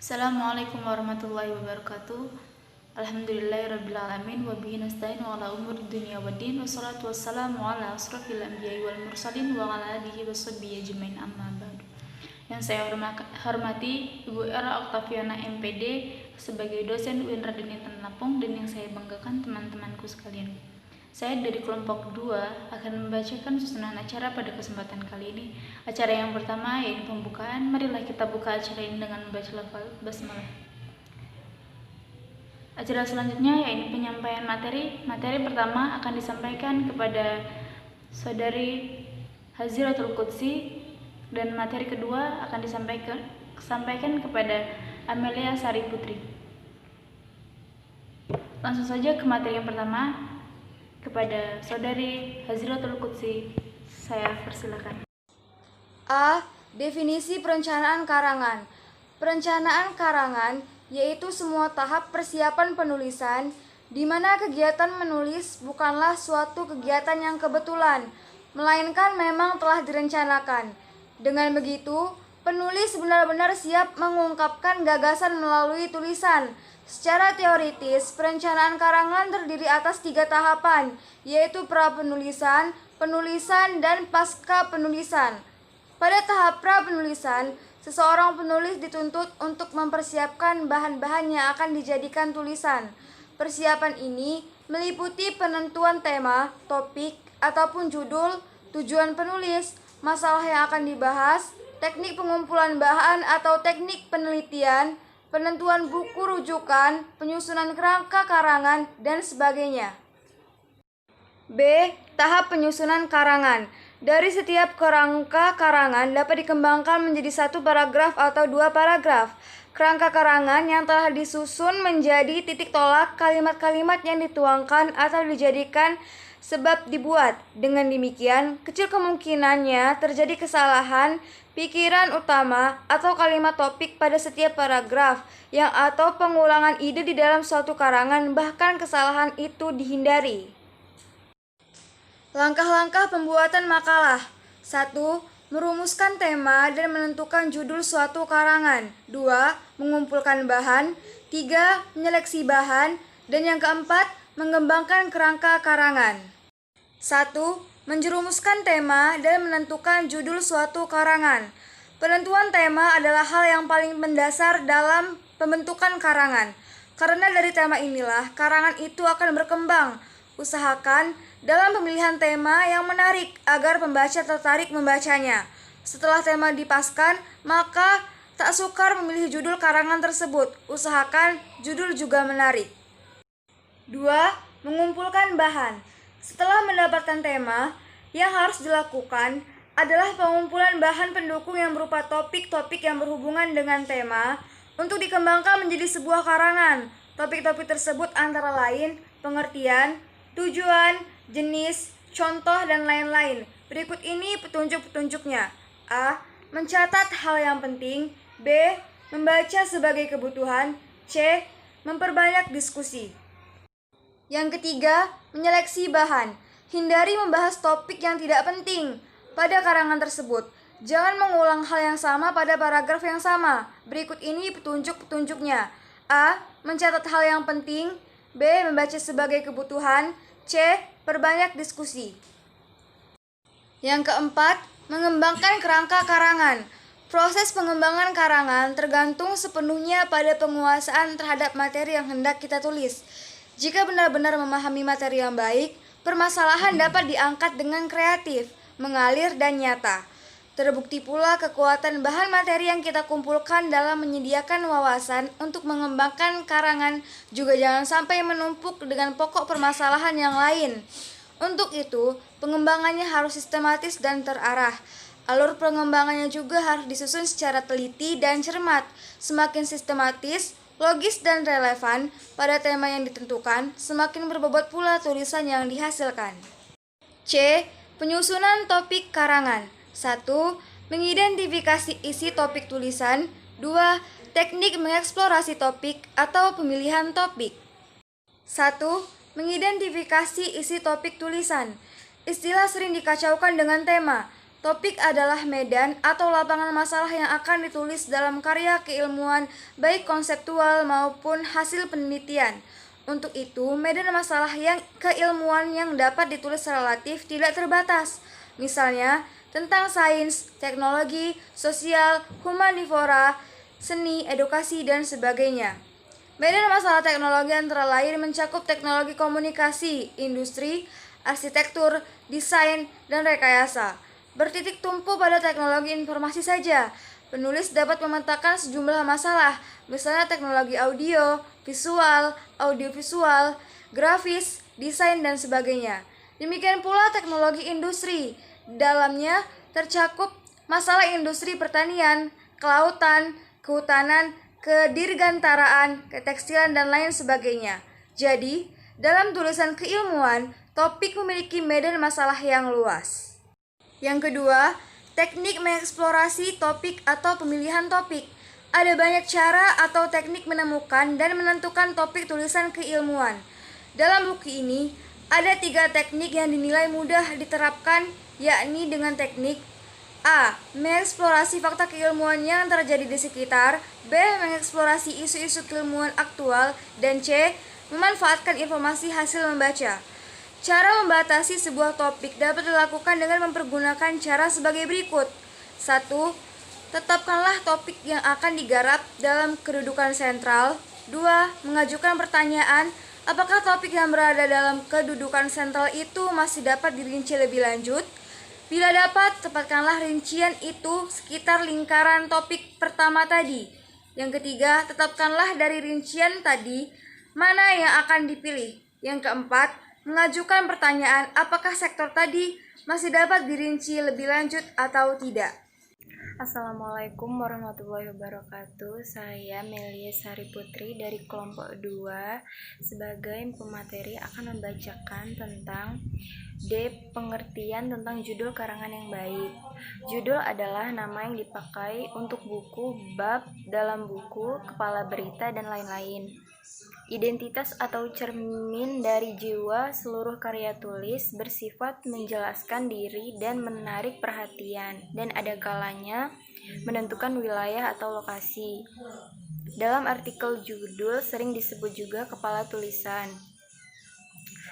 Assalamualaikum warahmatullahi wabarakatuh. Alhamdulillahirrabbilalamin. Wabihi nasta'in wa ala umur dunia wa din. Wassalatu wassalamu ala asrafil anbiya'i wal mursalin wa ala alihi wa sahbihi ajmain, amma ba'du. Yang saya hormati Ibu Era Oktaviana MPD sebagai dosen UIN Raden Intan Lampung, dan yang saya banggakan teman-temanku sekalian. Saya dari kelompok 2 akan membacakan susunan acara pada kesempatan kali ini. Acara yang pertama yaitu pembukaan. Marilah kita buka acara ini dengan membaca lafaz basmalah. Acara selanjutnya yaitu penyampaian materi. Materi pertama akan disampaikan kepada Saudari Haziratul Qudsi, dan materi kedua akan disampaikan kepada Amelia Sari Putri. Langsung saja ke materi yang pertama. Kepada Saudari Haziratul Qudsi, saya persilakan. A. Definisi perencanaan karangan. Perencanaan karangan yaitu semua tahap persiapan penulisan, di mana kegiatan menulis bukanlah suatu kegiatan yang kebetulan, melainkan memang telah direncanakan. Dengan begitu, penulis benar-benar siap mengungkapkan gagasan melalui tulisan. Secara teoritis, perencanaan karangan terdiri atas 3 tahapan, yaitu pra-penulisan, penulisan, dan pasca-penulisan. Pada tahap pra-penulisan, seseorang penulis dituntut untuk mempersiapkan bahan-bahan yang akan dijadikan tulisan. Persiapan ini meliputi penentuan tema, topik, ataupun judul, tujuan penulis, masalah yang akan dibahas, teknik pengumpulan bahan atau teknik penelitian, penentuan buku rujukan, penyusunan kerangka karangan, dan sebagainya. B. Tahap penyusunan karangan. Dari setiap kerangka karangan dapat dikembangkan menjadi 1 paragraf atau 2 paragraf. Kerangka karangan yang telah disusun menjadi titik tolak kalimat-kalimat yang dituangkan atau dijadikan sebab dibuat. Dengan demikian, kecil kemungkinannya terjadi kesalahan pikiran utama atau kalimat topik pada setiap paragraf atau pengulangan ide di dalam suatu karangan, bahkan kesalahan itu dihindari. Langkah-langkah pembuatan makalah. 1. Merumuskan tema dan menentukan judul suatu karangan. 2. Mengumpulkan bahan. 3. Menyeleksi bahan. Dan yang keempat, mengembangkan kerangka karangan. 1. Menjerumuskan tema dan menentukan judul suatu karangan. Penentuan tema adalah hal yang paling mendasar dalam pembentukan karangan. Karena dari tema inilah karangan itu akan berkembang. Usahakan dalam pemilihan tema yang menarik agar pembaca tertarik membacanya. Setelah tema dipaskan, maka tak sukar memilih judul karangan tersebut. Usahakan judul juga menarik. 2. Mengumpulkan bahan. Setelah mendapatkan tema, yang harus dilakukan adalah pengumpulan bahan pendukung yang berupa topik-topik yang berhubungan dengan tema untuk dikembangkan menjadi sebuah karangan. Topik-topik tersebut antara lain pengertian, tujuan, jenis, contoh, dan lain-lain. Berikut ini petunjuk-petunjuknya. A. Mencatat hal yang penting. B. Membaca sebagai kebutuhan. C. Memperbanyak diskusi. Yang ketiga, menyeleksi bahan. Hindari membahas topik yang tidak penting pada karangan tersebut. Jangan mengulang hal yang sama pada paragraf yang sama. Berikut ini petunjuk-petunjuknya. A. Mencatat hal yang penting. B. Membaca sebagai kebutuhan. C. Perbanyak diskusi. Yang keempat, mengembangkan kerangka karangan. Proses pengembangan karangan tergantung sepenuhnya pada penguasaan terhadap materi yang hendak kita tulis. Jika benar-benar memahami materi yang baik, permasalahan dapat diangkat dengan kreatif, mengalir, dan nyata. Terbukti pula kekuatan bahan materi yang kita kumpulkan dalam menyediakan wawasan untuk mengembangkan karangan juga jangan sampai menumpuk dengan pokok permasalahan yang lain. Untuk itu, pengembangannya harus sistematis dan terarah. Alur pengembangannya juga harus disusun secara teliti dan cermat. Semakin sistematis, logis, dan relevan pada tema yang ditentukan, semakin berbobot pula tulisan yang dihasilkan. C. Penyusunan topik karangan. 1. Mengidentifikasi isi topik tulisan. 2. Teknik mengeksplorasi topik atau pemilihan topik. 1. Mengidentifikasi isi topik tulisan. Istilah sering dikacaukan dengan tema. Topik adalah medan atau lapangan masalah yang akan ditulis dalam karya keilmuan, baik konseptual maupun hasil penelitian. Untuk itu, medan masalah yang keilmuan yang dapat ditulis relatif tidak terbatas. Misalnya, tentang sains, teknologi, sosial, humanivora, seni, edukasi, dan sebagainya. Medan masalah teknologi antara lain mencakup teknologi komunikasi, industri, arsitektur, desain, dan rekayasa. Bertitik tumpu pada teknologi informasi saja, penulis dapat memetakan sejumlah masalah, misalnya teknologi audio, visual, audiovisual, grafis, desain, dan sebagainya. Demikian pula teknologi industri, dalamnya tercakup masalah industri pertanian, kelautan, kehutanan, kedirgantaraan, ketekstilan, dan lain sebagainya. Jadi, dalam tulisan keilmuan, topik memiliki medan masalah yang luas. Yang kedua, teknik mengeksplorasi topik atau pemilihan topik. Ada banyak cara atau teknik menemukan dan menentukan topik tulisan keilmuan. Dalam buku ini, ada 3 teknik yang dinilai mudah diterapkan, yakni dengan teknik A. Mengeksplorasi fakta keilmuan yang terjadi di sekitar. B. Mengeksplorasi isu-isu keilmuan aktual. Dan C. Memanfaatkan informasi hasil membaca. Cara membatasi sebuah topik dapat dilakukan dengan mempergunakan cara sebagai berikut. 1. Tetapkanlah topik yang akan digarap dalam kedudukan sentral. 2. Mengajukan pertanyaan, apakah topik yang berada dalam kedudukan sentral itu masih dapat dirinci lebih lanjut? Bila dapat, tempatkanlah rincian itu sekitar lingkaran topik pertama tadi. Yang ketiga, tetapkanlah dari rincian tadi mana yang akan dipilih. Yang keempat, mengajukan pertanyaan apakah sektor tadi masih dapat dirinci lebih lanjut atau tidak. Assalamualaikum warahmatullahi wabarakatuh. Saya Melia Sari Putri dari kelompok 2 sebagai pemateri akan membacakan tentang D. Pengertian tentang judul karangan yang baik. Judul adalah nama yang dipakai untuk buku, bab dalam buku, kepala berita, dan lain-lain. Identitas atau cermin dari jiwa seluruh karya tulis bersifat menjelaskan diri dan menarik perhatian, dan ada kalanya menentukan wilayah atau lokasi. Dalam artikel judul sering disebut juga kepala tulisan.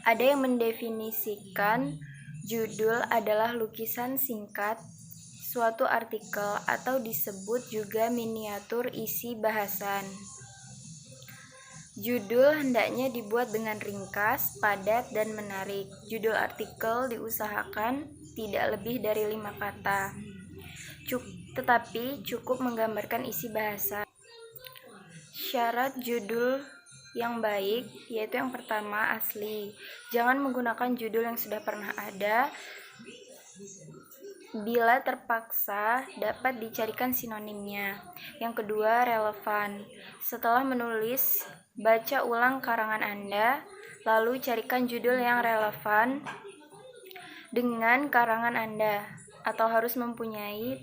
Ada yang mendefinisikan judul adalah lukisan singkat suatu artikel atau disebut juga miniatur isi bahasan. Judul hendaknya dibuat dengan ringkas, padat, dan menarik. Judul artikel diusahakan tidak lebih dari 5 kata, tetapi cukup menggambarkan isi bahasa. Syarat judul yang baik yaitu yang pertama, asli. Jangan menggunakan judul yang sudah pernah ada. Bila terpaksa, dapat dicarikan sinonimnya. Yang kedua, relevan. Setelah menulis, baca ulang karangan Anda, lalu carikan judul yang relevan dengan karangan Anda, atau harus mempunyai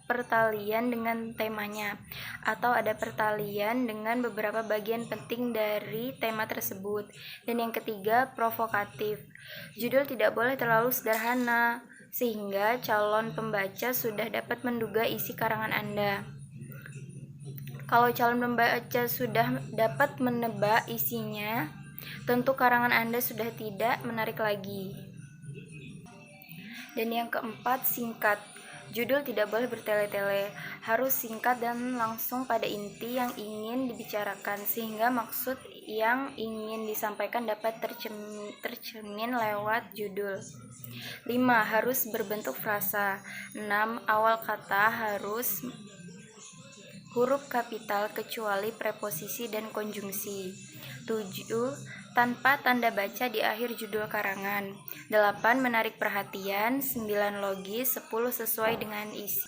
pertalian dengan temanya, atau ada pertalian dengan beberapa bagian penting dari tema tersebut. Dan yang ketiga, provokatif. Judul tidak boleh terlalu sederhana, sehingga calon pembaca sudah dapat menduga isi karangan Anda. Kalau calon pembaca sudah dapat menebak isinya, tentu karangan Anda sudah tidak menarik lagi. Dan yang keempat, singkat. Judul tidak boleh bertele-tele, harus singkat dan langsung pada inti yang ingin dibicarakan, sehingga maksud yang ingin disampaikan dapat tercermin lewat judul. 5. Harus berbentuk frasa. 6. Awal kata harus huruf kapital kecuali preposisi dan konjungsi. 7. Tanpa tanda baca di akhir judul karangan. 8. Menarik perhatian. 9. Logis. 10. Sesuai dengan isi.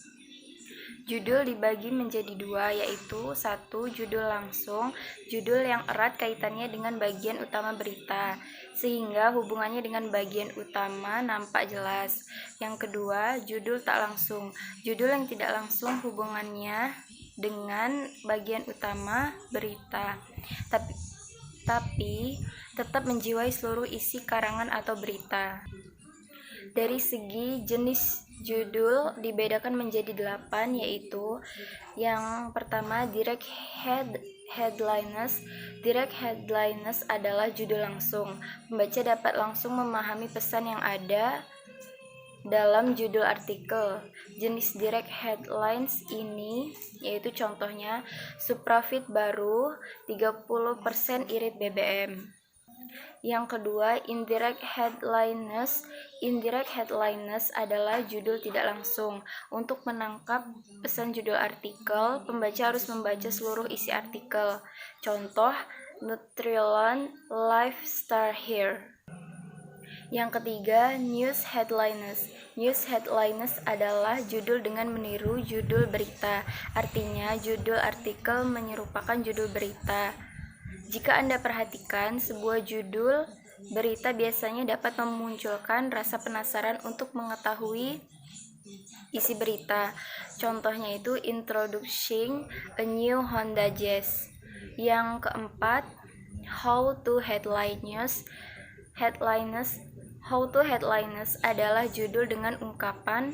Judul dibagi menjadi 2, yaitu 1. Judul langsung, judul yang erat kaitannya dengan bagian utama berita, sehingga hubungannya dengan bagian utama nampak jelas. Yang kedua, judul tak langsung, judul yang tidak langsung hubungannya dengan bagian utama berita, tapi tetap menjiwai seluruh isi karangan atau berita. Dari segi jenis judul dibedakan menjadi 8, yaitu yang pertama direct headlines. Direct headlines adalah judul langsung. Pembaca dapat langsung memahami pesan yang ada dalam judul artikel. Jenis direct headlines ini yaitu contohnya subprofit baru 30% irit BBM. Yang kedua, indirect headlines. Indirect headlines adalah judul tidak langsung. Untuk menangkap pesan judul artikel, pembaca harus membaca seluruh isi artikel. Contoh, Nutrilon Life Star Here. Yang ketiga, news headlines. News headlines adalah judul dengan meniru judul berita. Artinya, judul artikel menyerupakan judul berita. Jika Anda perhatikan, sebuah judul berita biasanya dapat memunculkan rasa penasaran untuk mengetahui isi berita. Contohnya itu Introducing a New Honda Jazz. Yang keempat, How to Headline News. How to Headlines adalah judul dengan ungkapan